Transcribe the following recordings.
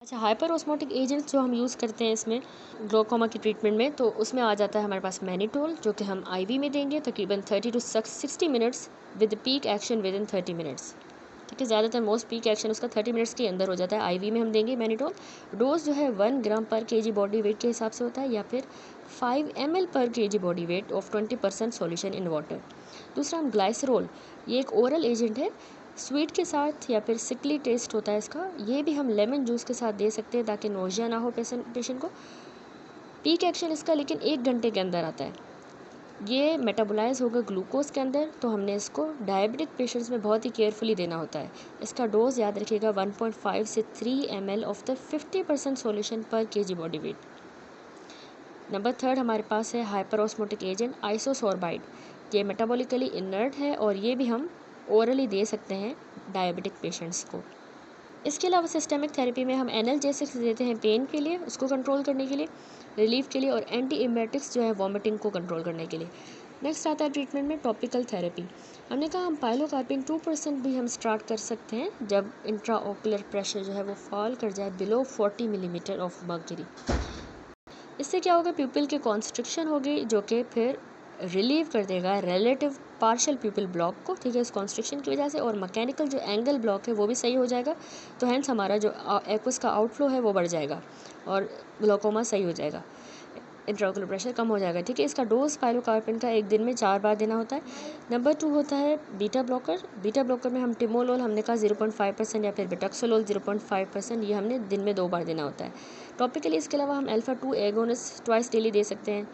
अच्छा, hyper osmotic agent जो हम यूज़ करते हैं इसमें ग्लोकोमा की ट्रीटमेंट में, तो उसमें आ जाता है हमारे पास मैनिटोल, जो कि हम आईवी में देंगे तकरीबन 30 to 60 minutes with peak action with in 30 minutes. ठीक है, ज़्यादातर मोस्ट पीक एक्शन उसका 30 मिनट्स के अंदर हो जाता है। आईवी में हम देंगे मैनिटोल। डोज जो है 1 ग्राम पर केजी बॉडी वेट के हिसाब से होता है, या फिर 5 ml पर KG body weight of 20% solution in water. दूसरा हम ग्लाइसरोल, ये एक ओरल एजेंट है, स्वीट के साथ या फिर सिकली टेस्ट होता है इसका। ये भी हम लेमन जूस के साथ दे सकते हैं ताकि नोजिया ना हो पेशेंट को। पीक एक्शन इसका लेकिन 1 घंटे के अंदर आता है। ये मेटाबोलाइज होगा ग्लूकोज के अंदर, तो हमने इसको डायबिटिक पेशेंट्स में बहुत ही केयरफुली देना होता है। इसका डोज याद रखिएगा 1.5 से 3 ml ऑफ द 50% सॉल्यूशन पर केजी बॉडी वेट। नंबर 3 हमारे पास है हाइपर ऑस्मोटिक एजेंट आइसोसोर्बाइड। ये मेटाबॉलिकली इनर्ट है और ये भी हम ओरली दे सकते हैं डायबिटिक पेशेंट्स को। इसके अलावा सिस्टेमिक थेरेपी में हम एनाल्जेसिक्स देते हैं पेन के लिए, उसको कंट्रोल करने के लिए, रिलीफ के लिए, और एंटी एमेटिक्स जो है वॉमिटिंग को कंट्रोल करने के लिए। नेक्स्ट आता है ट्रीटमेंट में टॉपिकल थेरेपी। हमने कहा हम पाइलोकार्पिन 2% भी हम स्टार्ट कर सकते हैं जब इंट्राओकुलर प्रेशर जो है वो फॉल कर जाए बिलो 40 मिलीमीटर ऑफ मर्क्यूरी। इससे क्या होगा, प्यूपिल के कॉन्स्ट्रिक्शन होगी जो कि फिर रिलीव कर देगा रिलेटिव पार्शियल प्यूपिल ब्लॉक को। ठीक है, इस कॉन्स्ट्रिक्शन की वजह से, और मैकेनिकल जो एंगल ब्लॉक है वो भी सही हो जाएगा। तो हैंस हमारा जो एक्वस का आउटफ्लो है वो बढ़ जाएगा और ग्लोकोमा सही हो जाएगा, इंट्राओकुलर प्रेशर कम हो जाएगा। ठीक है, इसका डोज पाइलोकार्पिन का एक दिन में 4 बार देना होता है। नंबर 2 होता है बीटा ब्लॉकर। बीटा ब्लॉकर में हम टिमोलोल हमने कहा 0.5% या फिर बिटॉक्सोलोल 0.5%, ये हमने दिन में 2 बार देना होता है। टॉपिकली इसके अलावा हम अल्फा 2 एगोनिस्ट ट्वाइस डेली दे सकते हैं।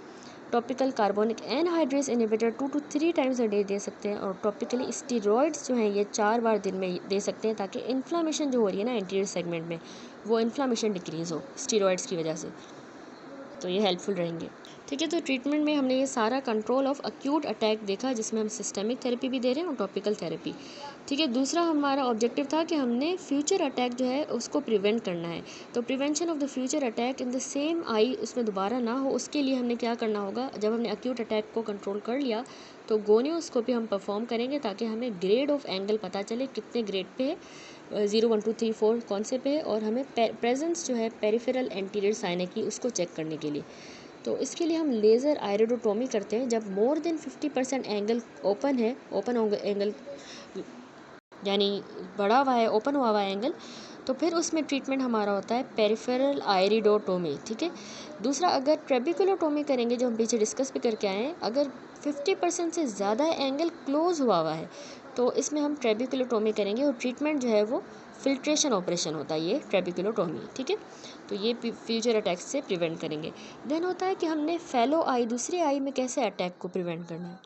Topical carbonic anhydrase inhibitor 2 to 3 times a day they सकते हैं। और टॉपिकली स्टीरॉइड्स जो हैं ये 4 बार दिन में दे सकते हैं ताकि इन्फ्लामेशन जो हो रही है ना एंटीरियर सेगमेंट में, वो इन्फ्लामेशन डिक्रीज़ हो स्टीरॉइड्स की वजह से, तो ये हेल्पफुल रहेंगे। ठीक है, तो ट्रीटमेंट में हमने ये सारा कंट्रोल ऑफ अक्यूट अटैक देखा, जिसमें हम सिस्टेमिक थेरेपी भी दे रहे हैं और टॉपिकल थेरेपी। ठीक है, दूसरा हमारा ऑब्जेक्टिव था कि हमने फ्यूचर अटैक जो है उसको प्रिवेंट करना है। तो prevention of the future attack in the same eye उसमें दोबारा ना हो, उसके लिए हमने क्या करना होगा, जब हमने अक्यूट अटैक को कंट्रोल कर लिया तो गोनियोस्कोपी हम परफॉर्म करेंगे ताकि हमें ग्रेड ऑफ एंगल पता चले कितने ग्रेड पे है, 0 1 2 3 4 कौन से पे है, और हमें प्रेजेंस जो है पेरिफेरल एंटीरियर साइना की उसको चेक करने के लिए। तो इसके लिए हम लेज़र आयरोडोटोमी करते हैं जब मोर देन 50% एंगल ओपन है, ओपन एंगल यानी बड़ा हुआ है, ओपन हुआ हुआ है एंगल, तो फिर उसमें ट्रीटमेंट हमारा होता है पेरिफेरल आयरिडोटोमी। ठीक है, दूसरा अगर ट्रेबिकुलोटोमी करेंगे जो हम पीछे डिस्कस भी करके आए हैं, अगर 50% से ज़्यादा एंगल क्लोज हुआ हुआ है तो इसमें हम ट्रेबिकुलोटोमी करेंगे और ट्रीटमेंट जो है वो फिल्ट्रेशन ऑपरेशन होता है, ये ट्रेबिकुलोटोमी। ठीक है, तो ये फ्यूचर अटैक्स से प्रिवेंट करेंगे। देन होता है कि हमने फेलो आई, दूसरी आई में कैसे अटैक को प्रिवेंट करना है।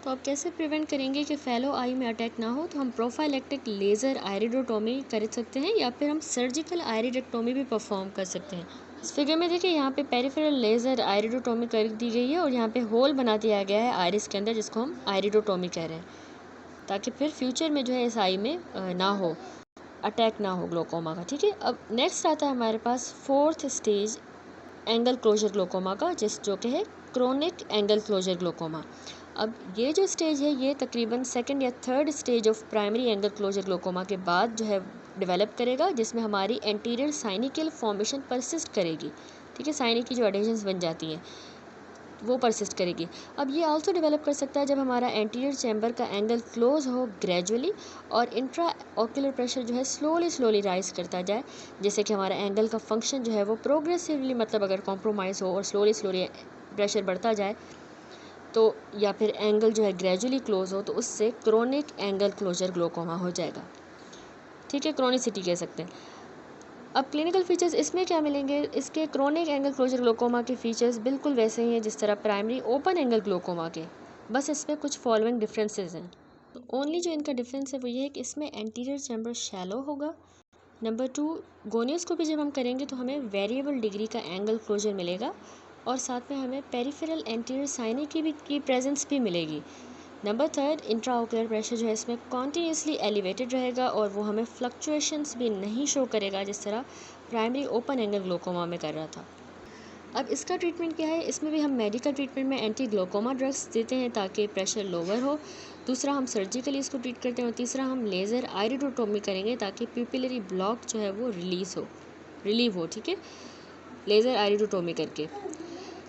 तो आप कैसे प्रिवेंट करेंगे कि फेलो आई में अटैक ना हो, तो हम प्रोफाइलेक्टिक लेज़र आयरिडोटोमी कर सकते हैं या फिर हम सर्जिकल आयरिडेक्टोमी भी परफॉर्म कर सकते हैं। इस फिगर में देखिए यहाँ पे पेरिफेरल लेज़र आयरिडोटोमी कर दी गई है और यहाँ पे होल बना दिया गया है आयरिस के अंदर, जिसको हम आयरिडोटोमी कह रहे हैं, ताकि फिर फ्यूचर में जो है इस आई में ना हो, अटैक ना हो ग्लोकोमा का। ठीक है, अब नेक्स्ट आता है हमारे पास 4th stage angle closure glaucoma का, जो कि है क्रोनिक एंगल क्लोजर ग्लोकोमा। अब ये जो स्टेज है ये तकरीबन 2nd या 3rd stage of primary angle closure glaucoma के बाद जो है डेवलप करेगा, जिसमें हमारी एंटीरियर साइनिकल फॉर्मेशन परसिस्ट करेगी। ठीक है, साइनिक की जो एडेशंस बन जाती हैं वो परसिस्ट करेगी। अब ये आल्सो डेवलप कर सकता है जब हमारा एंटीरियर चैम्बर का एंगल क्लोज हो ग्रेजुअली और इंट्रा ऑक्यूलर प्रेशर जो है स्लोली राइज करता जाए, जैसे कि हमारा एंगल का फंक्शन जो है वो प्रोग्रेसिवली, मतलब अगर कॉम्प्रोमाइज़ हो और स्लोली प्रेशर बढ़ता जाए तो, या फिर एंगल जो है ग्रेजुअली क्लोज हो, तो उससे क्रोनिक एंगल क्लोजर ग्लोकोमा हो जाएगा। ठीक है, क्रोनिसिटी कह सकते हैं। अब क्लिनिकल फीचर्स इसमें क्या मिलेंगे, इसके क्रोनिक एंगल क्लोजर ग्लोकोमा के फीचर्स बिल्कुल वैसे ही हैं जिस तरह प्राइमरी ओपन एंगल ग्लोकोमा के, बस इसमें कुछ फॉलोइंग डिफरेंसेस हैं। तो ओनली जो इनका डिफरेंस है वो ये है कि इसमें एंटीरियर चैम्बर शैलो होगा। नंबर 2, गोनियोस्कोपी जब हम करेंगे तो हमें वेरिएबल डिग्री का एंगल क्लोजर मिलेगा और साथ में हमें पेरिफेरल एंटीरियर साइनिक की प्रेजेंस भी मिलेगी। नंबर 3, इंट्राओकुलर प्रेशर जो है इसमें कॉन्टीन्यूसली एलिवेटेड रहेगा और वो हमें फ्लक्चुएशंस भी नहीं शो करेगा जिस तरह प्राइमरी ओपन एंगल ग्लोकोमा में कर रहा था। अब इसका ट्रीटमेंट क्या है, इसमें भी हम मेडिकल ट्रीटमेंट में एंटी ग्लोकोमा ड्रग्स देते हैं ताकि प्रेशर लोअर हो। दूसरा हम सर्जिकली इसको ट्रीट करते हैं और तीसरा हम लेज़र आयरिडोटोमी करेंगे ताकि प्यूपिलरी ब्लॉक जो है वो रिलीज़ हो। रिलीव हो, ठीक है, लेज़र आइरिडोटोमी करके।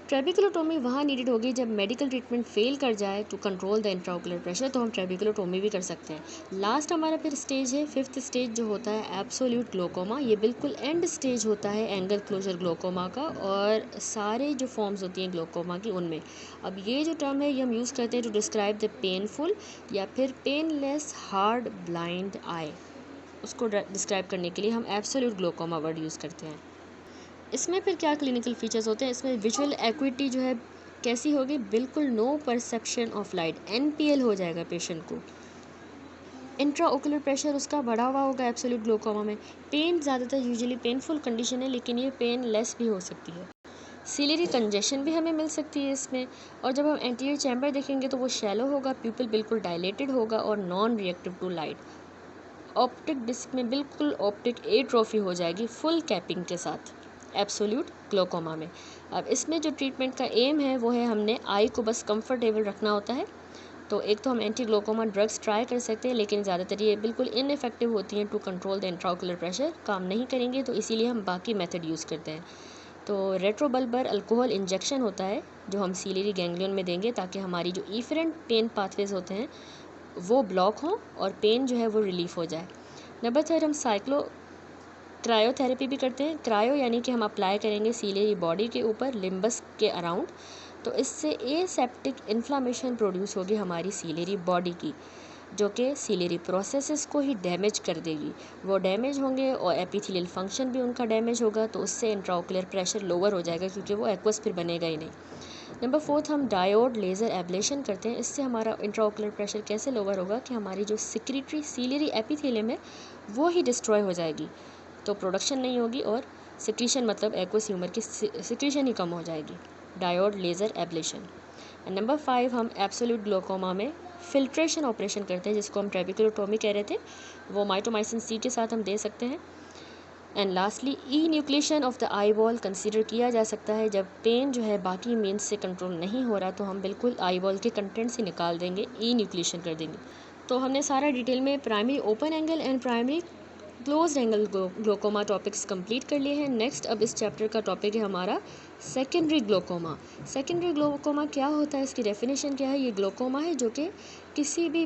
ट्रेबिकुलोटोमी वहाँ नीडेड होगी जब मेडिकल ट्रीटमेंट फेल कर जाए to control the intraocular pressure, तो हम ट्रेबिकुलोटोमी भी कर सकते हैं। लास्ट हमारा फिर स्टेज है, फिफ्थ स्टेज जो होता है एब्सोल्यूट ग्लोकोमा। ये बिल्कुल एंड स्टेज होता है एंगल क्लोजर ग्लोकोमा का, और सारे जो फॉर्म्स होती हैं ग्लोकोमा की उनमें। अब ये जो टर्म है ये हम यूज़ करते हैं टू डिस्क्राइब द पेनफुल या फिर पेनलेस हार्ड ब्लाइंड आई, उसको डिस्क्राइब करने के लिए हम एब्सोल्यूट ग्लोकोमा वर्ड यूज़ करते हैं। इसमें फिर क्या क्लिनिकल फीचर्स होते हैं, इसमें विजुअल एक्विटी जो है कैसी होगी, बिल्कुल no perception of light, NPL हो जाएगा पेशेंट को। इंट्रा ओकुलर प्रेशर उसका बढ़ा हुआ होगा एब्सोल्यूट ग्लोकोमा में। पेन ज़्यादातर यूजुअली पेनफुल कंडीशन है, लेकिन ये पेन लेस भी हो सकती है। सीलियरी कंजेशन भी हमें मिल सकती है इसमें। और जब हम एंटीरियर चैम्बर देखेंगे तो वो शैलो होगा, प्यूपिल बिल्कुल डायलेटेड होगा और non reactive to light. Optic disc में बिल्कुल ऑप्टिक एट्रोफी हो जाएगी फुल कैपिंग के साथ एब्सोल्यूट ग्लोकोमा में। अब इसमें जो ट्रीटमेंट का एम है वो है, हमने आई को बस कंफर्टेबल रखना होता है। तो एक तो हम एंटी ग्लोकोमा ड्रग्स ट्राई कर सकते हैं, लेकिन ज़्यादातर ये बिल्कुल इनइफेक्टिव होती हैं to control the intraocular pressure, काम नहीं करेंगे, तो इसीलिए हम बाकी मेथड यूज़ करते हैं। तो रेट्रोबल्बर अल्कोहल इंजेक्शन होता है जो हम सीलियरी गैंग्लियन में देंगे, ताकि हमारी जो इफरेंट पेन पाथवेज होते हैं वो ब्लॉक हों और पेन जो है वो रिलीफ हो जाए। नंबर 3 हम क्रायोथेरेपी भी करते हैं। क्रायो यानी कि हम अप्लाई करेंगे सीलियरी बॉडी के ऊपर, लिम्बस के अराउंड, तो इससे एसेप्टिक इन्फ्लामेशन प्रोड्यूस होगी हमारी सीलियरी बॉडी की, जो कि सीलियरी प्रोसेसेस को ही डैमेज कर देगी। वो डैमेज होंगे और एपिथेलियल फंक्शन भी उनका डैमेज होगा, तो उससे इंट्राओकुलर प्रेशर लोअर हो जाएगा, क्योंकि वो एक्वस फिर बनेगा ही नहीं। नंबर 4 हम डायोड लेज़र एब्लेशन करते हैं। इससे हमारा इंट्राओकुलर प्रेशर कैसे लोअर होगा कि हमारी जो सिक्रीटरी सीलियरी एपिथेलियम है वो ही डिस्ट्रॉय हो जाएगी, तो प्रोडक्शन नहीं होगी और सिक्रीशन मतलब एक्वस ह्यूमर की सिक्रीशन ही कम हो जाएगी। Diode laser ablation. And number 5 हम एब्सोल्यूट ग्लोकोमा में फिल्ट्रेशन ऑपरेशन करते हैं, जिसको हम ट्रेबिकुलोटोमी कह रहे थे, वो माइटोमाइसिन सी के साथ हम दे सकते हैं। And lastly E nucleation of the eye ball consider किया जा सकता है। जब पेन जो है बाकी मीन्स से कंट्रोल नहीं हो रहा, तो हम बिल्कुल आई बॉल के कंटेंट से निकाल देंगे, ई न्यूक्लिएशन कर देंगे। तो हमने सारा डिटेल में primary open angle and primary close angle glaucoma topics complete कर लिए हैं। नेक्स्ट अब इस चैप्टर का टॉपिक है हमारा सेकेंडरी ग्लोकोमा। सेकेंडरी ग्लोकोमा क्या होता है, इसकी डेफिनेशन क्या है। ये ग्लोकोमा है जो कि किसी भी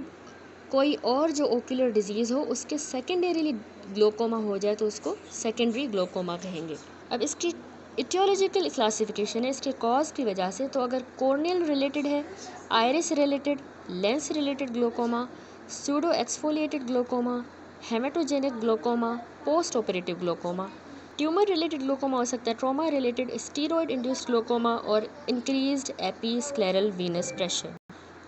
कोई और जो ओक्यूलर डिजीज़ हो उसके सेकेंडरीली ग्लोकोमा हो जाए तो उसको सेकेंडरी ग्लोकोमा कहेंगे। अब इसकी इटियोलॉजिकल क्लासिफिकेशन है इसके कॉज की वजह से। तो अगर कॉर्नियल रिलेटेड है, iris related, lens related glaucoma, pseudo exfoliated glaucoma, hematogenic glaucoma, post operative glaucoma, tumour related glaucoma हो सकता है, trauma related, steroid induced glaucoma और increased episcleral venous pressure.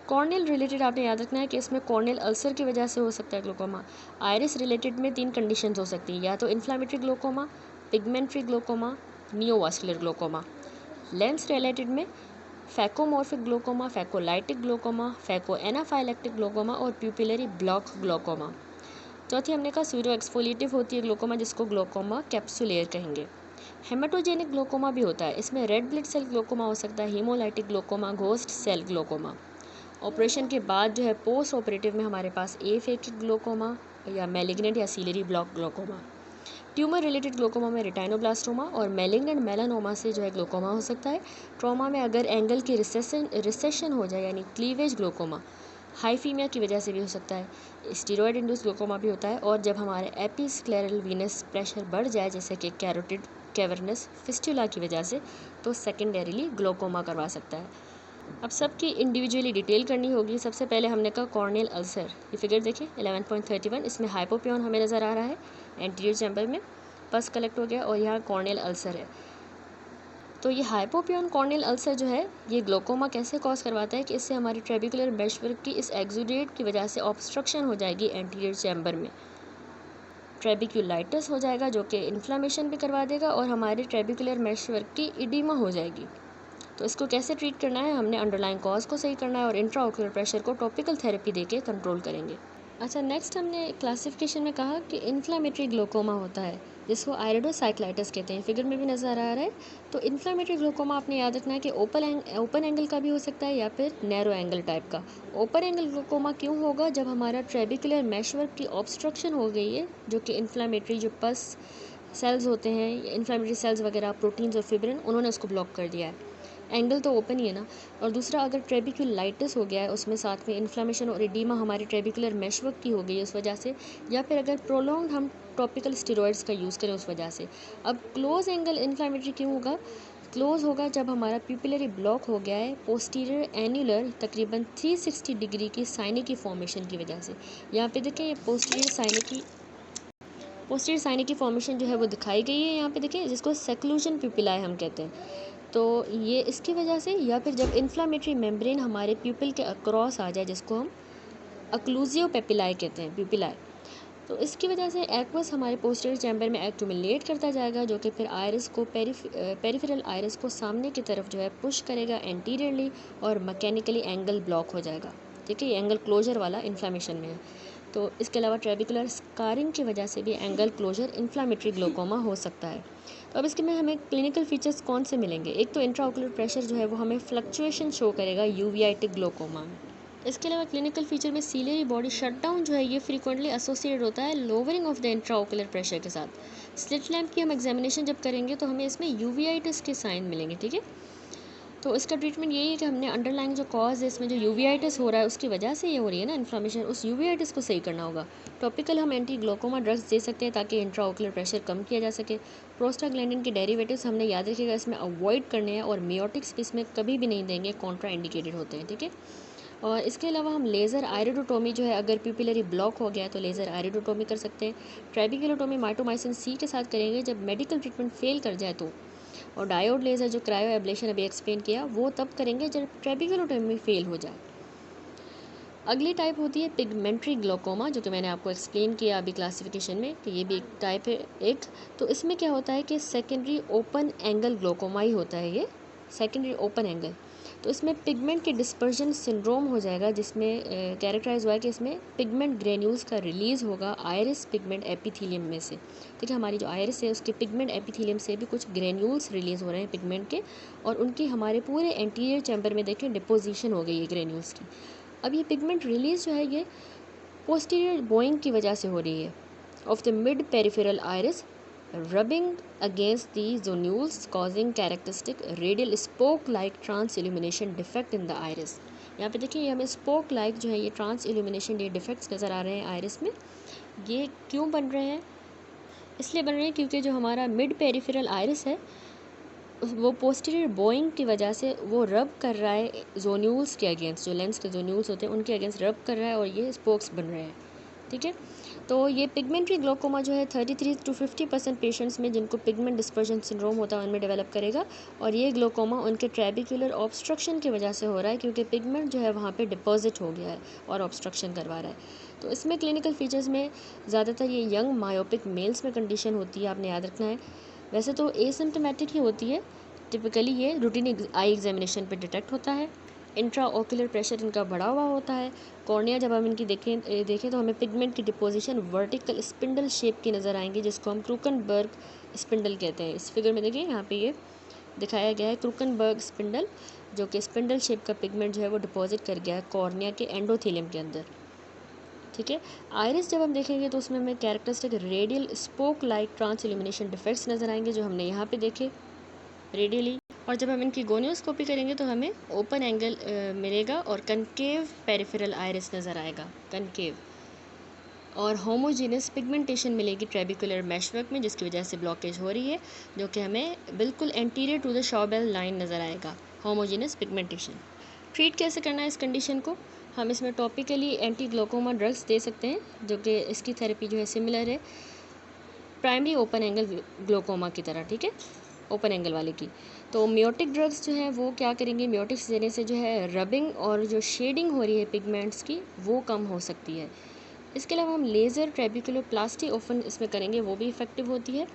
Corneal related आपने याद रखना है कि इसमें कॉर्नियल अल्सर की वजह से हो सकता है ग्लोकोमा। आयरिस रिलेटेड में 3 कंडीशंस हो सकती हैं, या तो inflammatory glaucoma, pigmentary glaucoma, neovascular glaucoma. Lens related में phacomorphic glaucoma, phacolytic glaucoma, phaco anaphylactic glaucoma और प्यूपिलरी ब्लॉक ग्लोकोमा। चौथी हमने कहा सूडो एक्सफोलिएटिव होती है ग्लोकोमा, जिसको ग्लोकोमा कैप्सुलेयर कहेंगे। हेमेटोजेनिक ग्लोकोमा भी होता है, इसमें रेड ब्लड सेल ग्लोकोमा हो सकता है, haemolytic glaucoma, ghost cell glaucoma. Operation के बाद जो है पोस्ट ऑपरेटिव में हमारे पास एफेक्टेड ग्लोकोमा या मैलिग्नेंट या ciliary block glaucoma. Tumour related glaucoma में रेटाइनोब्लास्टोमा और मैलिग्नेंट मेलानोमा से जो है ग्लोकोमा हो सकता है। ट्रॉमा में अगर एंगल की रिसेशन हो जाए यानी क्लीवेज ग्लोकोमा, हाइफीमिया की वजह से भी हो सकता है। स्टीरॉयड इंड्यूस ग्लोकोमा भी होता है, और जब हमारे एपीस्क्लेरल वीनस प्रेशर बढ़ जाए जैसे कि कैरोटिड कैवर्नस फिस्टुला की वजह से, तो सेकेंडरीली ग्लोकोमा करवा सकता है। अब सबकी इंडिविजुअली डिटेल करनी होगी। सबसे पहले हमने कहा कॉर्नियल अल्सर, ये फिगर देखिए 11.31, इसमें हाइपोपियन हमें नज़र आ रहा है एंटीरियर चैम्बर में, पस कलेक्ट हो गया और यहाँ कॉर्नियल अल्सर है। तो ये हाइपोपियन कॉर्नियल अल्सर जो है ये ग्लोकोमा कैसे कॉज करवाता है कि इससे हमारी ट्रेबिकुलर मेशवर्क की इस एक्सुडेट की वजह से ऑब्स्ट्रक्शन हो जाएगी एंटीरियर चैम्बर में, ट्रेबिक्यूलाइटिस हो जाएगा जो कि इन्फ्लामेशन भी करवा देगा और हमारे ट्रेबिकुलर मेशवर्क की इडीमा हो जाएगी। तो इसको कैसे ट्रीट करना है, हमने अंडरलाइन कॉज को सही करना है और इंट्राओकुलर प्रेशर को टॉपिकल थेरेपी देके कंट्रोल करेंगे। अच्छा, नेक्स्ट हमने क्लासिफिकेशन में कहा कि इन्फ्लामेटरी ग्लोकोमा होता है जिसको आयरिडोसाइक्लाइटिस कहते हैं, फिगर में भी नज़र आ रहा है। तो इन्फ्लामेटरी ग्लोकोमा आपने याद रखना है कि ओपन एंगल का भी हो सकता है या फिर नैरो एंगल टाइप का। ओपन एंगल ग्लोकोमा क्यों होगा, जब हमारा ट्रेबिकुलर मेशवर्क की ऑब्स्ट्रक्शन हो गई है, जो कि इन्फ्लामेटरी जो पस सेल्स होते हैं, इन्फ्लेमेटरी सेल्स वगैरह, प्रोटीन्स और फिब्रिन, उन्होंने उसको ब्लॉक कर दिया है। एंगल तो ओपन ही है ना। और दूसरा, अगर ट्रेबिक्युलाइटिस हो गया है, उसमें साथ में इन्फ्लेमेशन और एडिमा हमारी ट्रेबिकुलर मेशवर्क की हो गई है उस वजह से, या फिर अगर प्रोलॉन्ग हम टॉपिकल स्टेरॉइड्स का यूज़ करें उस वजह से। अब क्लोज एंगल इन्फ्लेमेटरी क्यों होगा? क्लोज होगा जब हमारा प्यूपिलरी ब्लॉक हो गया है पोस्टीरियर एन्युलर तकरीबन 360 डिग्री की साइनिक की फॉर्मेशन की वजह से। यहाँ पे देखें, ये पोस्टीरियर साइनिक की फॉर्मेशन जो है वो दिखाई गई है यहाँ पे देखें, जिसको सेक्लूजन प्यूपिलाए हम कहते हैं। तो ये इसकी वजह से, या फिर जब इन्फ्लामेटरी मेम्ब्रेन हमारे प्यूपिल के अक्रॉस आ जाए, जिसको हम अक्लूजियो पेपिलाए कहते हैं, प्यूपिलाए, तो इसकी वजह से एक्वस हमारे पोस्टीरियर चैम्बर में एक्यूमुलेट करता जाएगा, जो कि फिर आयरिस को पेरिफेरल आयरिस को सामने की तरफ जो है पुश करेगा एंटीरियरली, और मैकेनिकली एंगल ब्लॉक हो जाएगा। ठीक है, ये एंगल क्लोजर वाला इन्फ्लामेशन में है। तो इसके अलावा ट्रेबिकुलर स्कारिंग की वजह से भी एंगल क्लोजर इन्फ्लामेटरी ग्लोकोमा हो सकता है। तो अब इसके में हमें क्लिनिकल फीचर्स कौन से मिलेंगे? एक तो इंट्राओकुलर प्रेशर जो है वो हमें फ्लक्चुएशन शो करेगा यूवियाटिक ग्लोकोमा में। इसके अलावा क्लिनिकल फीचर में सीलियरी बॉडी शटडाउन जो है ये फ्रीक्वेंटली एसोसिएटेड होता है lowering of the intraocular pressure के साथ। स्लिट लैम्प की हम एग्जामिनेशन जब करेंगे तो हमें इसमें यूवियाइटिस के साइन मिलेंगे। ठीक है, तो इसका ट्रीटमेंट यही है कि हमने अंडरलाइंग जो कॉज है इसमें, जो यूवियाइटिस हो रहा है उसकी वजह से ये हो रही है ना इन्फ्लामेशन, उस यूवियाइटिस को सही करना होगा। टॉपिकल हम एंटी ग्लोकोमा ड्रग्स दे सकते हैं ताकि इंट्राओकुलर प्रेशर कम किया जा सके। प्रोस्टाग्लैंडिन के डेरिवेटिव्स हमने याद रखिएगा इसमें अवॉइड करने हैं, और मियोटिक्स भी इसमें कभी भी नहीं देंगे, कॉन्ट्रा इंडिकेटेड होते हैं। ठीक है, और इसके अलावा हम लेज़र आयरिडोटोमी जो है, अगर प्यूपिलरी ब्लॉक हो गया है तो लेज़र आयरिडोटोमी कर सकते हैं। ट्रेबिकुलोटोमी माइटोमाइसिन सी के साथ करेंगे जब मेडिकल ट्रीटमेंट फेल कर जाए तो। और डायोड लेज़र जो क्रायो एब्लेशन अभी एक्सप्लेन किया वो तब करेंगे जब ट्रेबिकुलोटोमी फेल हो जाए। अगली टाइप होती है पिगमेंट्री ग्लोकोमा, जो कि मैंने आपको एक्सप्लेन किया अभी क्लासिफिकेशन में कि ये भी एक टाइप है एक। तो इसमें क्या होता है कि सेकेंडरी ओपन एंगल ग्लोकोमा ही होता है ये, सेकेंडरी ओपन एंगल। तो इसमें पिगमेंट के डिस्पर्जन सिंड्रोम हो जाएगा, जिसमें कैरेक्टराइज हुआ है कि इसमें पिगमेंट ग्रेन्यूल्स का रिलीज़ होगा आयरिस पिगमेंट एपिथीलियम में से। ठीक है, हमारी जो आयरिस है उसके पिगमेंट एपिथीलियम से भी कुछ ग्रेन्यूल्स रिलीज़ हो रहे हैं पिगमेंट के, और उनकी हमारे पूरे एंटीरियर चैम्बर में देखें डिपोजिशन हो गई है ग्रेन्यूल्स की। अब ये पिगमेंट रिलीज़ जो है ये पोस्टीरियर बोइंग की वजह से हो रही है of the mid peripheral iris rubbing against the zonules causing characteristic radial spoke like trans illumination defect in the iris। यहाँ पे देखिए हमें spoke like जो है ये trans illumination ये defects नज़र आ रहे हैं आयरिस में। ये क्यों बन रहे हैं? इसलिए बन रहे हैं क्योंकि जो हमारा मिड पेरिफेरल आयरिस है वो पोस्टीरियर बोइंग की वजह से वो रब कर रहा है जोन्यूल्स के अगेंस्ट, जो लेंस के जोन्यूल्स होते हैं उनके अगेंस्ट रब कर रहा है, और ये स्पोक्स बन रहे हैं। ठीक है, तो ये पिगमेंट्री ग्लोकोमा जो है 33 to 50% पेशेंट्स में जिनको पिगमेंट डिस्पर्जन सिंड्रोम होता है उनमें डेवलप करेगा, और ये ग्लोकोमा उनके ट्रेबिकुलर ऑब्स्ट्रक्शन की वजह से हो रहा है, क्योंकि पिगमेंट जो है वहाँ पे डिपॉजिट हो गया है और ऑब्स्ट्रक्शन करवा रहा है। तो इसमें क्लिनिकल फीचर्स में ज़्यादातर ये यंग मायोपिक मेल्स में कंडीशन होती है, आपने याद रखना है। वैसे तो एसिम्टोमेटिक ही होती है, टिपिकली ये रूटीन आई एग्जामिनेशन पे डिटेक्ट होता है। इंट्रा ओकुलर प्रेशर इनका बढ़ा हुआ होता है। कॉर्निया जब हम इनकी देखें तो हमें पिगमेंट की डिपोजिशन वर्टिकल स्पिंडल शेप की नज़र आएंगी, जिसको हम क्रूकनबर्ग स्पिंडल कहते हैं। इस फिगर में देखिए यहाँ पे ये दिखाया गया है क्रूकनबर्ग स्पिंडल, जो कि स्पिंडल शेप का पिगमेंट जो है वो डिपॉजिट कर गया है कॉर्निया के एंडोथेलियम के अंदर। ठीक है, आयरिस जब हम देखेंगे तो उसमें हमें characteristic radial spoke like transillumination defects नज़र आएंगे, जो हमने यहाँ पे देखे रेडियली। और जब हम इनकी गोनियोस्कोपी करेंगे तो हमें ओपन एंगल मिलेगा और कनकेव पेरिफेरल आयरिस नज़र आएगा, कनकेव। और होमोजीनियस पिगमेंटेशन मिलेगी ट्रेबिकुलर मैशवर्क में, जिसकी वजह से ब्लॉकेज हो रही है, जो कि हमें बिल्कुल एंटीरियर टू द शॉबेल लाइन नज़र आएगा, होमोजीनियस पिगमेंटेशन। ट्रीट कैसे करना है इस कंडीशन को? हम इसमें topically anti glaucoma drugs they सकते हैं, जो कि इसकी थेरेपी जो है सिमिलर है प्राइमरी ओपन एंगल ग्लोकोमा की तरह। ठीक है, ओपन एंगल वाले की। तो मियोटिक ड्रग्स जो है वो क्या करेंगे, मियोटिक्स देने से जो है रबिंग और जो शेडिंग हो रही है पिगमेंट्स की वो कम हो सकती है। इसके अलावा हम लेज़र ट्रेबिकुलोप्लास्टी ओपन इसमें करेंगे, वो भी इफ़ेक्टिव होती है।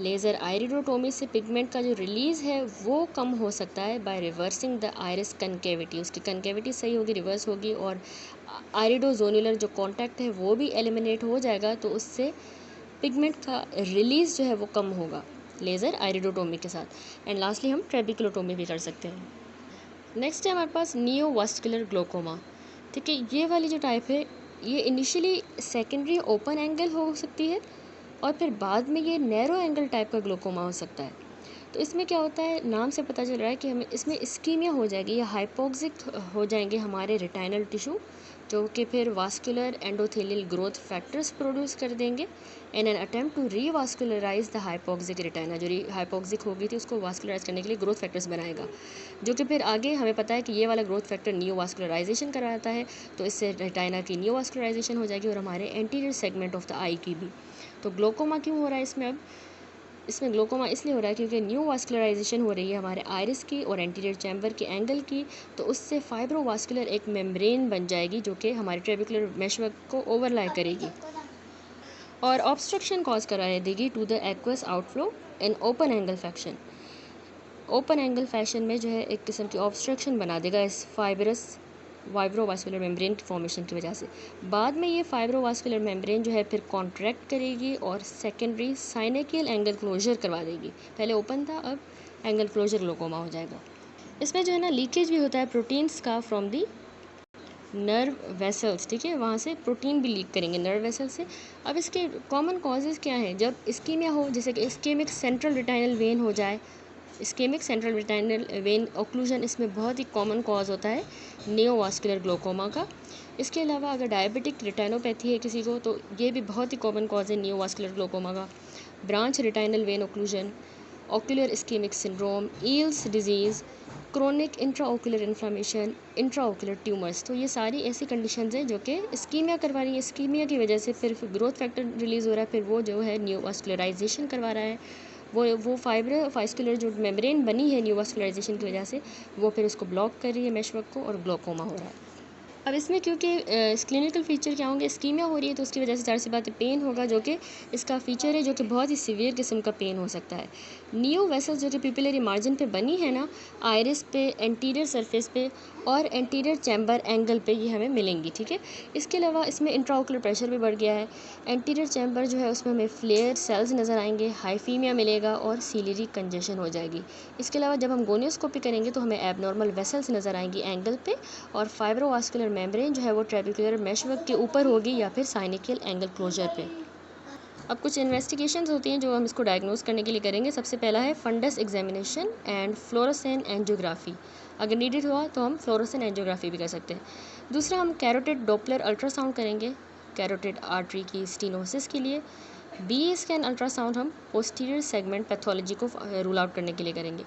लेज़र आयरिडोटोमी से पिगमेंट का जो रिलीज़ है वो कम हो सकता है by reversing the iris concavity, उसकी कनकेविटी सही होगी, रिवर्स होगी, और आयरिडोजोनुलर जो कॉन्टैक्ट है वो भी एलिमिनेट हो जाएगा, तो उससे पिगमेंट का रिलीज़ जो है वो कम होगा लेज़र आयरिडोटोमी के साथ। एंड लास्टली हम ट्रेबिकुलोटोमी भी कर सकते हैं। नेक्स्ट है हमारे पास नियोवास्कुलर ग्लोकोमा। ठीक है, ये वाली जो टाइप है ये इनिशियली सेकेंडरी ओपन एंगल हो सकती है, और फिर बाद में ये नैरो एंगल टाइप का ग्लोकोमा हो सकता है। तो इसमें क्या होता है, नाम से पता चल रहा है कि हमें इसमें इस्कीमिया हो जाएगी या हाइपोक्सिक हो जाएंगे हमारे रेटाइनल टिश्यू, जो कि फिर vascular endothelial growth factors produce कर देंगे in an attempt to revascularise the hypoxic retina. जो हाइपोक्सिक हो गई थी उसको वास्कुलराइज करने के लिए ग्रोथ फैक्टर्स बनाएगा, जो कि फिर आगे हमें पता है कि ये वाला ग्रोथ फैक्टर नियोवास्कुलराइजेशन कराता है। तो इससे रेटाइना की नियोवास्कुलराइजेशन हो जाएगी और हमारे एंटीरियर सेगमेंट ऑफ द आई की भी। तो ग्लोकोमा क्यों हो रहा है इसमें? अब इसमें ग्लोकोमा इसलिए हो रहा है क्योंकि न्यू वास्कुलराइजेशन हो रही है हमारे आइरिस की और एंटीरियर चैम्बर के एंगल की। तो उससे फाइब्रोवास्कुलर एक मेम्ब्रेन बन जाएगी जो कि हमारे ट्रेबिकुलर मेशवर्क को ओवरलाई करेगी और ऑब्स्ट्रक्शन कॉज करा देगी to the aqueous outflow in open angle fashion. Open angle fashion में जो है एक किस्म की ऑब्स्ट्रक्शन बना देगा इस फाइब्रोवास्कुलर मेम्ब्रेन की फॉर्मेशन की वजह से। बाद में ये फाइब्रोवास्कुलर मेम्ब्रेन जो है फिर कॉन्ट्रैक्ट करेगी और सेकेंडरी साइनेकियल एंगल क्लोजर करवा देगी। पहले ओपन था, अब एंगल क्लोजर ग्लोकोमा हो जाएगा। इसमें जो है ना लीकेज भी होता है प्रोटीन्स का फ्रॉम दी नर्व वेसल्स, ठीक है, वहाँ से प्रोटीन भी लीक करेंगे नर्व वेसल से। अब इसके कॉमन कॉजेज़ क्या हैं? जब इस्कीमिया हो, जैसे कि इस्केमिक सेंट्रल रिटाइनल वेन हो जाए, इस्केमिक सेंट्रल रिटाइनल वेन ओक्लूजन इसमें बहुत ही कॉमन कॉज होता है नियोवास्कुलर ग्लोकोमा का। इसके अलावा अगर डायबिटिक रेटाइनोपैथी है किसी को तो ये भी बहुत ही कॉमन कॉज है नियोवास्कुलर ग्लोकोमा का। Branch retinal vein occlusion, ocular ischaemic syndrome, Eales disease, chronic intraocular inflammation, intraocular tumours, तो ये सारी ऐसी कंडीशंस हैं जो कि इस्कीमिया करवा रही है। इस्कीमिया की वजह से फिर ग्रोथ फैक्टर रिलीज़ हो रहा है, फिर वो जो है नियोवास्कुलराइजेशन करवा रहा है। वो फाइब्रोवास्कुलर जो मेम्ब्रेन बनी है नियोवास्कुलराइजेशन की वजह से वो फिर उसको ब्लॉक कर रही है मेशवर्क को और ग्लोकोमा हो रहा है। अब इसमें क्योंकि क्लिनिकल फीचर क्या होंगे, इस्कीमिया हो रही है तो उसकी वजह से ज़ाहिर सी बात है पेन होगा, जो कि इसका फीचर है, जो कि बहुत ही सीवियर किस्म का पेन हो सकता है। नियो वेसल्स जो कि पिपिलरी मार्जिन पे बनी है ना, आइरिस पे, एंटीरियर सरफेस पे और एंटीरियर चैम्बर एंगल पे ये हमें मिलेंगी, ठीक है। इसके अलावा इसमें इंट्राओकुलर प्रेशर भी बढ़ गया है। एंटीरियर चैम्बर जो है उसमें हमें फ्लेयर सेल्स नज़र आएंगे, हाइफीमिया मिलेगा और सीलियरी कंजेशन हो जाएगी। इसके अलावा जब हम गोनियोस्कोपी करेंगे तो हमें एबनॉर्मल वेसल्स नज़र आएंगी एंगल पे और फाइब्रोवास्कुलर मेम्ब्रेन जो है वो ट्रेबिकुलर मेशवर्क के ऊपर होगी या फिर साइनेकियल एंगल क्लोजर पे। अब कुछ इन्वेस्टिगेशंस होती हैं जो हम इसको डायग्नोस करने के लिए करेंगे। सबसे पहला है फंडस एग्जामिनेशन एंड फ्लोरोसेन एंजियोग्राफी। अगर नीडेड हुआ तो हम फ्लोरोसेन एंजियोग्राफी भी कर सकते हैं। दूसरा, हम कैरोटिड डॉपलर अल्ट्रासाउंड करेंगे कैरोटिड आर्टरी की स्टीनोसिस के लिए। बी स्कैन अल्ट्रासाउंड हम पोस्टीरियर सेगमेंट पैथोलॉजी को रूल आउट करने के लिए करेंगे।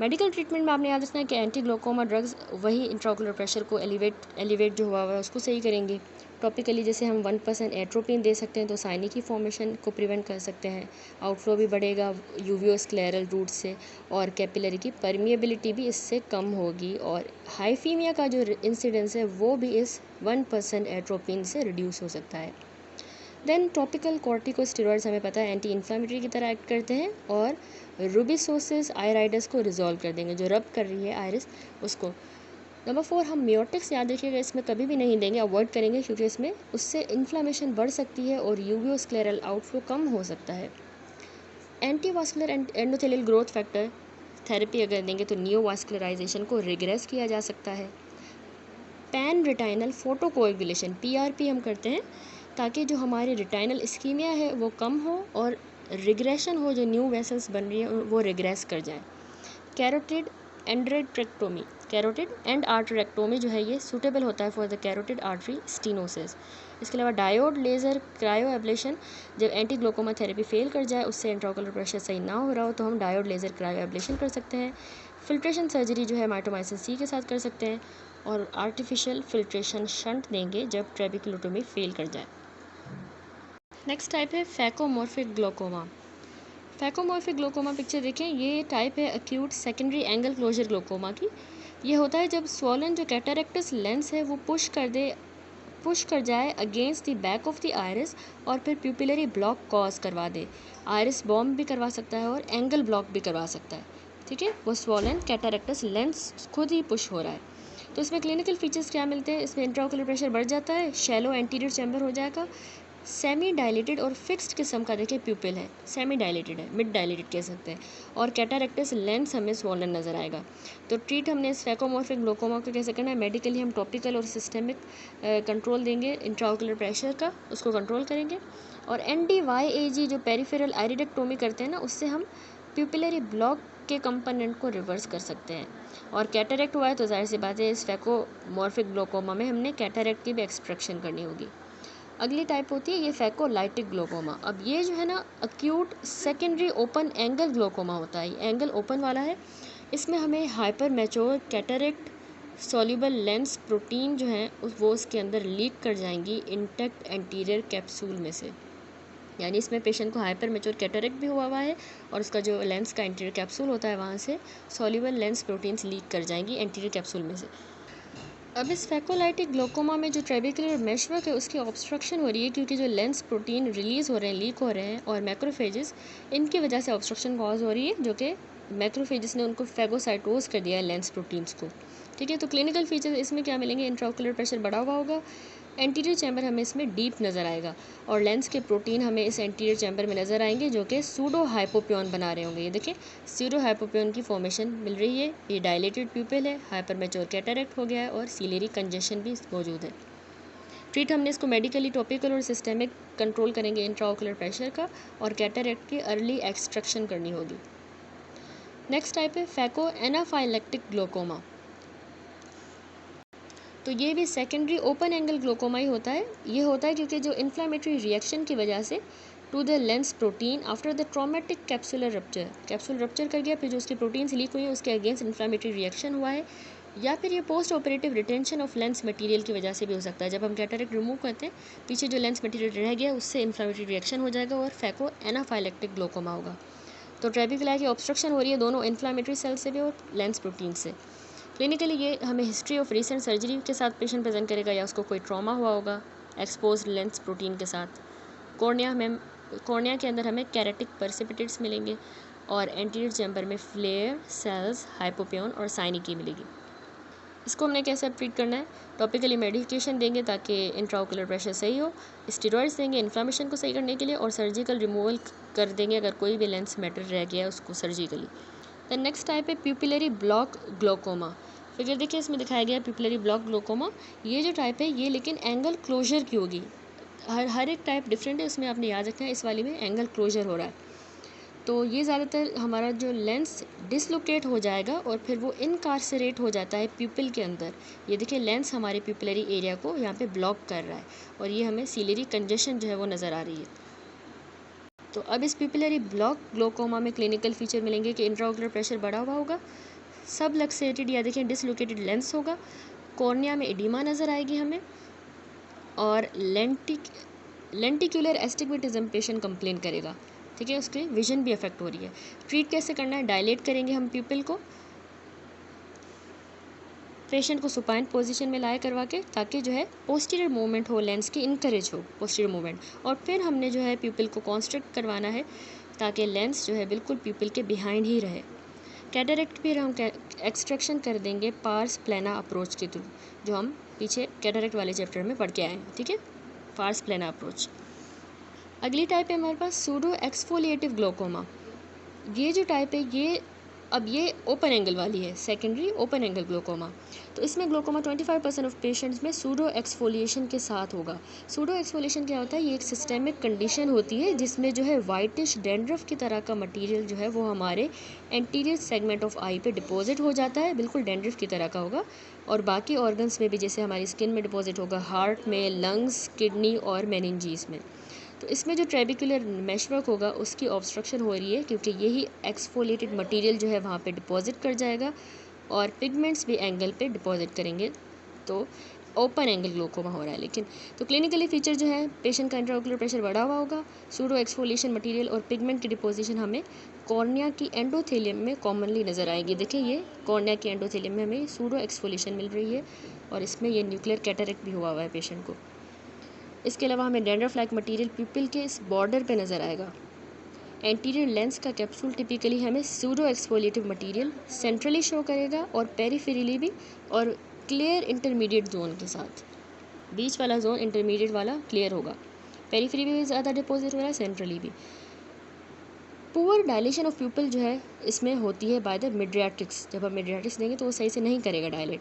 मेडिकल ट्रीटमेंट में आपने याद रखना है कि एंटी ग्लोकोमा ड्रग्स वही इंट्राओकुलर प्रेशर को एलिवेट जो हुआ है उसको सही करेंगे। टॉपिकली जैसे हम 1% एट्रोपिन दे सकते हैं तो साइनी की फॉर्मेशन को प्रिवेंट कर सकते हैं, आउटफ्लो भी बढ़ेगा यूवियोस्क्लेरल रूट से और कैपिलरी की परमिएबिलिटी भी इससे कम होगी और हाइफीमिया का जो इंसिडेंस है वो भी इस 1% एट्रोपिन से रिड्यूस हो सकता है। देन टॉपिकल कॉर्टिकोस्टेरॉइड्स हमें पता है एंटी इन्फ्लामेटरी की तरह एक्ट करते हैं और रूबिसोसिस आयराइडस को रिजॉल्व कर देंगे, जो रब कर रही है आयरिस उसको। नंबर 4, हम मियोटिक्स याद रखिएगा इसमें कभी भी नहीं देंगे, अवॉइड करेंगे क्योंकि इसमें उससे इन्फ्लामेशन बढ़ सकती है और यूवियोस्क्लेरल आउटफ्लो कम हो सकता है। एंटीवास्कुलर एंडोथेलियल ग्रोथ फैक्टर थेरेपी अगर देंगे तो नियोवास्कुलराइजेशन को रिग्रेस किया जा सकता है। पैन रिटाइनल फोटोकोएगुलेशन PRP हम करते हैं ताकि जो हमारी रिटाइनल इस्कीमिया है वो कम हो और रिग्रेशन हो, जो न्यू वेसल्स बन रही है वो रिग्रेस कर जाए। कैरोटिड एंड्रेट्रेक्टोमी, कैरोटिड एंड आर्टरेक्टोमी जो है ये सूटेबल होता है for the carotid artery stenosis. इसके अलावा डायोड लेज़र क्रायो एब्लेशन, जब एंटी ग्लोकोमा थेरेपी फेल कर जाए, उससे इंट्राओकुलर प्रेशर सही ना हो रहा हो तो हम डायोड लेज़र क्रायो एब्लेशन कर सकते हैं। फिल्ट्रेशन सर्जरी जो है माइटोमाइसिन C के साथ कर सकते हैं और आर्टिफिशियल फिल्ट्रेशन शंट देंगे जब ट्रेबिकुलोटोमी फेल कर जाए। नेक्स्ट टाइप है phacomorphic glaucoma. Phacomorphic glaucoma picture देखें, ये टाइप है acute secondary angle closure glaucoma की। ये होता है जब स्वॉलन जो कैटरेक्टस लेंस है वो पुश कर जाए against the back of the iris और फिर प्यूपिलरी ब्लॉक कॉज करवा दे। आयरिस बॉम्ब भी करवा सकता है और एंगल ब्लॉक भी करवा सकता है, ठीक है। वो स्वॉलन कैटरेक्टस लेंस खुद ही पुश हो रहा है। तो इसमें क्लिनिकल फीचर्स क्या मिलते हैं? इसमें इंट्राओकुलर प्रेशर बढ़ जाता है, शैलो एंटीरियर चैम्बर हो जाएगा, सेमी डायलेटेड और फिक्स्ड किस्म का देखिए प्यूपिल है, सेमी डायलेटेड है, मिड डायलेटेड कह सकते हैं, और कैटारेक्टस लेंस हमें स्वॉलन नज़र आएगा। तो ट्रीट हमने इस फैकोमॉर्फिक ग्लोकोमा को कैसे करना है, मेडिकली हम टॉपिकल और सिस्टेमिक कंट्रोल देंगे, इंट्राओकुलर प्रेशर का उसको कंट्रोल करेंगे, और NDYAG जो पेरिफेरल आयरिडेक्टोमी करते हैं ना, उससे हम प्यूपिलरी ब्लॉक के कंपोनेंट को रिवर्स कर सकते हैं। और कैटरेक्ट हुआ है तो जाहिर सी बात है इस फैकोमॉर्फिक ग्लोकोमा में हमने कैटरेक्ट की भी एक्सट्रैक्शन करनी होगी। अगली टाइप होती है ये फैकोलाइटिक ग्लोकोमा। अब ये जो है ना acute secondary open angle glaucoma होता है, ये एंगल ओपन वाला है। इसमें हमें hyper mature cataract soluble lens protein जो है वो उसके अंदर लीक कर जाएंगी इंटेक्ट एंटीरियर कैप्सूल में से, यानी इसमें पेशेंट को हाइपर मैच्योर कैटरेक्ट भी हुआ है और उसका जो लेंस का एंटीरियर कैप्सूल होता है वहाँ से सॉल्युबल लेंस प्रोटीन्स लीक कर जाएंगी एंटीरियर कैप्सूल में से। अब इस फैकोलाइटिक ग्लोकोमा में जो ट्रेबिकुलर मेशवर्क है उसकी ऑब्स्ट्रक्शन हो रही है, क्योंकि जो लेंस प्रोटीन रिलीज़ हो रहे हैं, लीक हो रहे हैं, और मैक्रोफेजेस इनकी वजह से ऑब्स्ट्रक्शन कॉज हो रही है, जो कि मैक्रोफेजेस ने उनको फैगोसाइटोज कर दिया है लेंस प्रोटीन्स को। ठीक है, तो क्लिनिकल फीचर्स इसमें क्या मिलेंगे, इंट्राओकुलर प्रेशर बढ़ा हुआ होगा, एंटीरियर चैम्बर हमें इसमें डीप नज़र आएगा, और लेंस के प्रोटीन हमें इस एंटीरियर चैम्बर में नज़र आएंगे जो कि सूडो हाइपोपियन बना रहे होंगे। ये देखिए सूडो हाइपोपियन की फॉर्मेशन मिल रही है, ये डायलेटेड प्यूपिल है, हाइपर मैच्योर कैटरेक्ट हो गया है, और सीलेरी कंजेशन भी मौजूद है। ट्रीट हमने इसको मेडिकली टॉपिकल और सिस्टेमिक कंट्रोल करेंगे इंट्राओकुलर प्रेशर का, और कैटरेक्ट की अर्ली एक्सट्रैक्शन करनी होगी। नेक्स्ट टाइप है फैको एनाफाइलेक्टिक ग्लोकोमा। तो ये भी सेकेंडरी ओपन एंगल ग्लोकोमा ही होता है। ये होता है क्योंकि जो इन्फ्लामेटरी रिएक्शन की वजह से to the lens protein after the traumatic capsular rupture, capsule rupture कर गया, फिर जो उसकी प्रोटीन्स लीक हुई है उसके अगेंस्ट इन्फ्लामेटरी रिएक्शन हुआ है, या फिर ये post operative retention of lens material की वजह से भी हो सकता है। जब हम कैटरेक्ट रिमूव करते हैं पीछे जो लेंस मटेरियल रह गया उससे इन्फ्लामेटरी रिएक्शन हो जाएगा और फैको एनाफाइलेक्टिक ग्लोकोमा होगा। तो ट्रेबिकुला की ऑब्स्ट्रक्शन हो रही है दोनों इन्फ्लामेटरी सेल से भी और लेंस प्रोटीन से। क्लिनिकली ये हमें हिस्ट्री ऑफ रीसेंट सर्जरी के साथ पेशेंट प्रेजेंट करेगा, या उसको कोई ट्रॉमा हुआ होगा एक्सपोज लेंस प्रोटीन के साथ। कॉर्निया के अंदर हमें कैरेटिक परसिपिटेट्स मिलेंगे, और एंटीरियर चैम्बर में फ्लेयर सेल्स हाइपोपियन और साइनिकी मिलेगी। इसको हमने कैसे ट्रीट करना है, टॉपिकली मेडिकेशन देंगे ताकि इंट्राओकुलर प्रेशर सही हो, स्टेरॉइड्स देंगे इन्फ्लामेशन को सही करने के लिए, और सर्जिकल रिमूवल कर देंगे अगर कोई भी लेंस मैटर रह गया है उसको सर्जिकली। द नेक्स्ट टाइप है प्यूपिलरी ब्लॉक ग्लोकोमा। फिगर देखिए इसमें दिखाया गया है प्यूपिलरी ब्लॉक ग्लोकोमा। ये जो टाइप है ये लेकिन एंगल क्लोजर की होगी, हर एक टाइप डिफरेंट है, उसमें आपने याद रखना है। इस वाली में एंगल क्लोजर हो रहा है, तो ये ज़्यादातर हमारा जो लेंस डिसलोकेट हो जाएगा और फिर वो इनकार्सरेट हो जाता है प्यूपिल के अंदर। ये देखिए लेंस हमारे प्यूपिलरी एरिया को यहाँ पे ब्लॉक कर रहा है, और ये हमें सीलरी कंजेशन जो है वो नज़र आ रही है। तो अब इस प्यूपिलरी ब्लॉक ग्लोकोमा में क्लिनिकल फीचर मिलेंगे कि इंट्राओकुलर प्रेशर बढ़ा हुआ होगा, सब लक्सेटेड या देखिए डिसलोकेटेड लेंस होगा, कॉर्निया में एडिमा नज़र आएगी हमें, और लेंटिक्यूलर एस्टिग्मेटिज्म पेशेंट कंप्लेन करेगा। ठीक है, उसकी विजन भी अफेक्ट हो रही है। ट्रीट कैसे करना है, डायलेट करेंगे हम प्यूपिल को, पेशेंट को सुपाइन पोजीशन में लाए करवा के, ताकि जो है पोस्टीरियर मूवमेंट हो लेंस की, इनकरेज हो पोस्टीरियर मूवमेंट, और फिर हमने जो है प्यूपिल को कॉन्स्ट्रिक्ट करवाना है ताकि लेंस जो है बिल्कुल प्यूपिल के बिहाइंड ही रहे। कैटरेक्ट भी हम एक्सट्रैक्शन कर देंगे पार्स प्लेना अप्रोच के थ्रू, जो हम पीछे कैटरेक्ट वाले चैप्टर में पढ़ के आए हैं। ठीक है, पार्स प्लेना अप्रोच। अगली टाइप है हमारे पास सूडो एक्सफोलिएटिव ग्लोकोमा। ये जो टाइप है ये ओपन एंगल वाली है, सेकेंडरी ओपन एंगल ग्लोकोमा। तो इसमें ग्लोकोमा 25% ऑफ पेशेंट्स में सूडो एक्सफोलिएशन के साथ होगा। सूडो एक्सफोलिएशन क्या होता है, ये एक सिस्टेमिक कंडीशन होती है जिसमें जो है वाइटिश डेंड्रफ की तरह का मटेरियल जो है वो हमारे एंटीरियर सेगमेंट ऑफ आई पे डिपॉजिट हो जाता है, बिल्कुल डेंड्रफ की तरह का होगा, और बाकी ऑर्गन्स में भी जैसे हमारी स्किन में डिपॉजिट होगा, हार्ट में, लंग्स, किडनी और मेनिंजीज में। तो इसमें जो ट्रेबिकुलर मेशवर्क होगा उसकी ऑब्स्ट्रक्शन हो रही है, क्योंकि यही एक्सफोलिएटेड मटेरियल जो है वहाँ पे डिपॉजिट कर जाएगा, और पिगमेंट्स भी एंगल पे डिपॉजिट करेंगे, तो ओपन एंगल ग्लोकोमा हो रहा है। लेकिन तो क्लिनिकली फीचर जो है पेशेंट का इंट्राओकुलर प्रेशर बढ़ा हुआ होगा, सूडो एक्सफोलिएशन मटेरियल और पिगमेंट की डिपोजिशन हमें कॉर्निया की एंडोथेलियम में कॉमनली नज़र आएगी। देखिए ये कॉर्निया की एंडोथेलियम में हमें सूडो एक्सफोलिएशन मिल रही है, और इसमें ये न्यूक्लियर कैटरेक्ट भी हुआ है पेशेंट को। इसके अलावा हमें डेंड्रफ लाइक मटेरियल प्यूपिल के इस बॉर्डर पे नज़र आएगा। एंटीरियर लेंस का कैप्सूल टिपिकली हमें pseudo exfoliative material centrally show करेगा, और पेरिफेरली भी, और क्लियर इंटरमीडिएट जोन के साथ। बीच वाला जोन इंटरमीडिएट वाला क्लियर होगा। पेरीफ्री भी ज़्यादा डिपॉजिट हो रहा है, सेंट्रली भी। पुअर डायलेशन ऑफ प्यूपल जो है इसमें होती है बाय द मिड्रियाट्रिक्स। जब हम मिड्रियाट्रिक्स देंगे तो वो सही से नहीं करेगा डायलेट।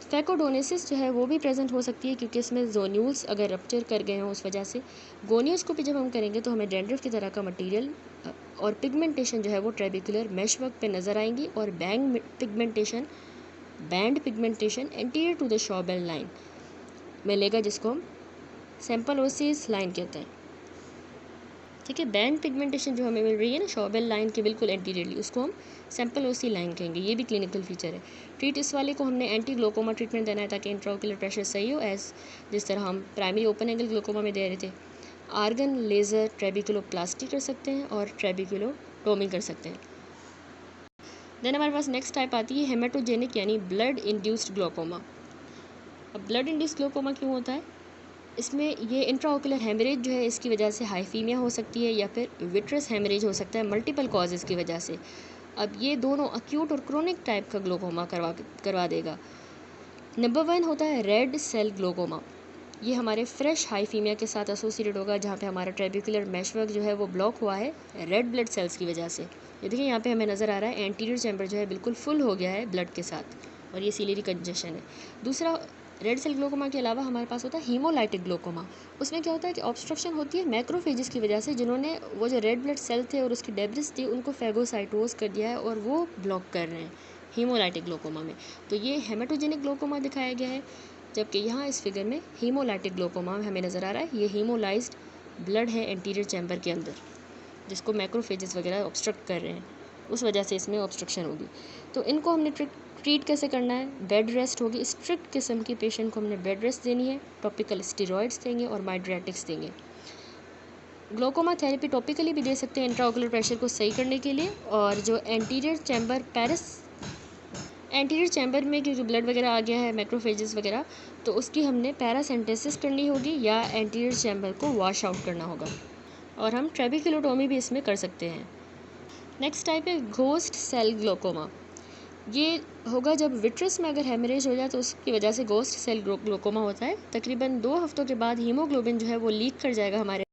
फैकोडोनेसिस जो है वो भी प्रेजेंट हो सकती है क्योंकि इसमें जोन्यूल्स अगर रप्चर कर गए हों उस वजह से। गोनियोस्कोपी जब हम करेंगे तो हमें डैंड्रफ की तरह का मटेरियल और पिगमेंटेशन जो है वो ट्रेबिकुलर मेश वर्क पे नज़र आएंगी और band pigmentation anterior to the Schwalbe line मिलेगा, जिसको हम सैंपल ओसिस लाइन कहते हैं। ठीक है, बैंड पिगमेंटेशन जो हमें मिल रही है ना शॉबेल लाइन के बिल्कुल एंटीरियरली, उसको हम सैंपल ओसी लाइन कहेंगे। ये भी क्लिनिकल फीचर है। ट्रीट इस वाले को हमने एंटी ग्लोकोमा ट्रीटमेंट देना है ताकि इंट्राओक्यूलर प्रेशर सही हो, जिस तरह हम प्राइमरी ओपन एंगल ग्लोकोमा में दे रहे थे। आर्गन लेज़र ट्रेबिकुलोप्लास्टी कर सकते हैं और ट्रेबिकुलोटोमी कर सकते हैं। देन हमारे पास नेक्स्ट टाइप आती है हेमेटोजेनिक यानी ब्लड इंड्यूस्ड ग्लोकोमा। अब ब्लड इंड्यूस्ड ग्लोकोमा क्यों होता है? इसमें ये इंट्राओक्यूलर हेमरेज जो है इसकी वजह से हाइफीमिया हो सकती है या फिर विट्रस हेमरेज हो सकता है मल्टीपल कॉजेज़ की वजह से। अब ये दोनों अक्यूट और क्रोनिक टाइप का ग्लोकोमा करवा देगा। नंबर 1 होता है रेड सेल ग्लोकोमा। ये हमारे फ्रेश हाइफीमिया के साथ एसोसिएटेड होगा जहाँ पे हमारा ट्रेबिकुलर मैशवर्क जो है वो ब्लॉक हुआ है रेड ब्लड सेल्स की वजह से। ये देखिए यहाँ पे हमें नज़र आ रहा है एंटीरियर चैम्बर जो है बिल्कुल फुल हो गया है ब्लड के साथ और ये सीलियरी कंजेशन है। दूसरा रेड सेल ग्लोकोमा के अलावा हमारे पास होता है हीमोलाइटिक ग्लोकोमा। उसमें क्या होता है कि ऑब्स्ट्रक्शन होती है मैक्रोफेजेस की वजह से, जिन्होंने वो जो रेड ब्लड सेल थे और उसकी डेब्रिस थी उनको फेगोसाइटोज कर दिया है और वो ब्लॉक कर रहे हैं हीमोलाइटिक ग्लोकोमा में। तो ये हेमेटोजेनिक ग्लोकोमा दिखाया गया है, जबकि यहाँ इस फिगर में हीमोलाइटिक ग्लोकोमा में हमें नज़र आ रहा है ये हीमोलाइज्ड ब्लड है एंटीरियर चैम्बर के अंदर, जिसको मैक्रोफेजेस वगैरह ऑब्स्ट्रक्ट कर रहे हैं, उस वजह से इसमें ऑब्स्ट्रक्शन होगी। तो इनको हमने ट्रीट कैसे करना है? बेड रेस्ट होगी। स्ट्रिक्ट किस्म के पेशेंट को हमने बेड रेस्ट देनी है, टॉपिकल स्टेरॉइड्स देंगे और माइड्रेटिक्स देंगे। ग्लोकोमा थेरेपी टॉपिकली भी दे सकते हैं इंट्राओक्यूलर प्रेशर को सही करने के लिए, और जो एंटीरियर चैम्बर में क्योंकि ब्लड वगैरह आ गया है मैक्रोफेजेस वगैरह, तो उसकी हमने पैरासेंटेसिस करनी होगी या एंटीरियर चैम्बर को वॉश आउट करना होगा, और हम ट्रेबिकुलोटोमी भी इसमें कर सकते हैं। नेक्स्ट टाइप है घोस्ट सेल ग्लोकोमा। ये होगा जब विट्रस में अगर हेमरेज हो जाए तो उसकी वजह से घोस्ट सेल ग्लोकोमा होता है। तकरीबन 2 हफ्तों के बाद हीमोग्लोबिन जो है वो लीक कर जाएगा हमारे